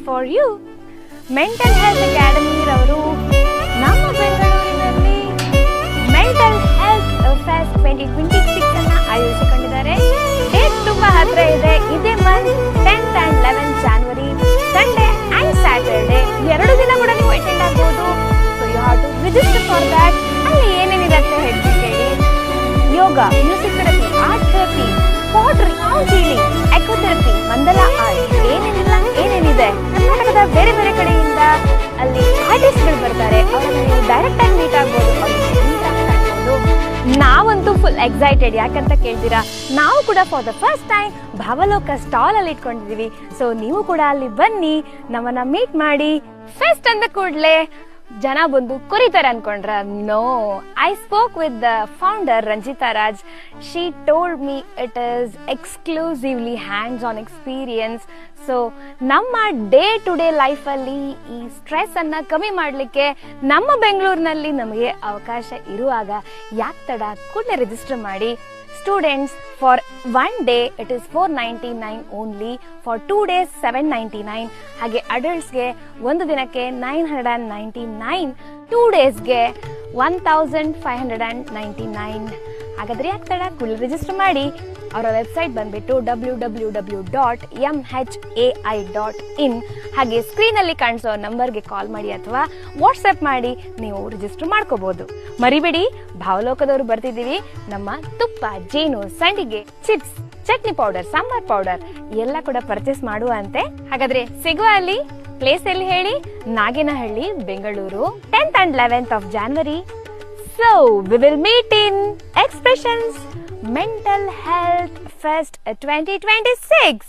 For you. Mental health academy ರವರು ನಮ್ಮ ಬೆಂಗಳೂರಿನಲ್ಲಿ ಮೆಂಟಲ್ ಹೆಲ್ತ್ ಫೆಸ್ಟ್ 2026 ಅನ್ನ ಆಯೋಜಿಸಿಕೊಂಡಿದ್ದಾರೆ. ಡೇಟ್ ತುಂಬಾ ಹತ್ರ ಇದೆ. ಇದೇ month 10th and 11th January Sunday and Saturday 2 ದಿನ ಕೂಡ ನೀವು ಅಟೆಂಡ್ ಆಗಬಹುದು. So you have to register for that. ಅಲ್ಲಿ ಏನೇನಿರುತ್ತೆ ಹೇಳ್ತೀನಿ ಕೇಳಿ. Yoga, music therapy, art therapy, pottery, sound healing, eco therapy, mandala art, ಏನೇನಿದೆ ಕರ್ನಾಟಕದ ಬೇರೆ ಬೇರೆ ಕಡೆಯಿಂದ ಅಲ್ಲಿ ಆರ್ಟಿಸ್ಟ್ಗಳು ಬರ್ತಾರೆ. ಅವರನ್ನು ನೀವು ಡೈರೆಕ್ಟ್ ಆಗಿ ಮೀಟ್ ಆಗ್ಬೋದು, ನಾವಂತೂ ಫುಲ್ ಎಕ್ಸೈಟೆಡ್. ಯಾಕಂತ ಕೇಳ್ತೀರಾ, ನಾವು ಕೂಡ for the first time Bhavaloka stall ಅಲ್ಲಿ ಇಟ್ಕೊಂಡಿದೀವಿ. ಸೊ ನೀವು ಕೂಡ ಅಲ್ಲಿ ಬನ್ನಿ, ನಮ್ಮನ್ನ ಮೀಟ್ ಮಾಡಿ. ಫೆಸ್ಟ್ ಅಂದ ಕೂಡಲೇ ಜನ ಬಂದು ಕುರಿತಾರೆ ಅನ್ಕೊಂಡ್ರ? No, I spoke with the founder Ranjitha Raj. She told me it is exclusively hands on experience. So ನಮ್ಮ ಡೇ ಟು ಡೇ ಲೈಫಲ್ಲಿ ಈ ಸ್ಟ್ರೆಸ್ ಅನ್ನ ಕಮ್ಮಿ ಮಾಡಲಿಕ್ಕೆ ನಮ್ಮ ಬೆಂಗಳೂರಿನಲ್ಲಿ ನಮಗೆ ಅವಕಾಶ ಇರುವಾಗ ಯಾಕೆ ತಡ, ಕೂಡಲೇ ರಿಜಿಸ್ಟರ್ ಮಾಡಿ. Students, for 1 day it is 499 only, for 2 days 799, ಹಾಗೆ ಅಡಲ್ಟ್ಸ್ಗೆ ಒಂದು ದಿನಕ್ಕೆ 999, 2 ಡೇಸ್ಗೆ 1599. ಹಾಗಾದ್ರೆ ಯಾಕೆ ತಡ, ಕೂಡಲೇ ರಿಜಿಸ್ಟರ್ ಮಾಡಿ. ಅವರ ವೆಬ್ಸೈಟ್ ಬಂದ್ಬಿಟ್ಟು www.mhai.in. ಹಾಗೆ ಸ್ಕ್ರೀನಲ್ಲಿ ಕಾಣಿಸೋ ನಂಬರ್ಗೆ ಕಾಲ್ ಮಾಡಿ ಅಥವಾ ವಾಟ್ಸ್ಆಪ್ ಮಾಡಿ ನೀವು ರಿಜಿಸ್ಟರ್ ಮಾಡ್ಕೋಬಹುದು. ಮರಿಬೇಡಿ, ಭಾವಲೋಕದವರು ಬರ್ತಿದ್ದೀವಿ. ನಮ್ಮ ತುಪ್ಪ, ಜೇನು, ಸಂಡಿಗೆ, chips, chutney powder, sambar powder ಎಲ್ಲ ಕೂಡ ಪರ್ಚೇಸ್ ಮಾಡುವಂತೆ. ಹಾಗಾದ್ರೆ ಸಿಗುವ ಅಲ್ಲಿ. ಪ್ಲೇಸ್ ಎಲ್ಲಿ ಹೇಳಿ? Nagenahalli, Bengaluru, 10th and 11th of January. So we will meet in Expressions Mental Health Fest 2026.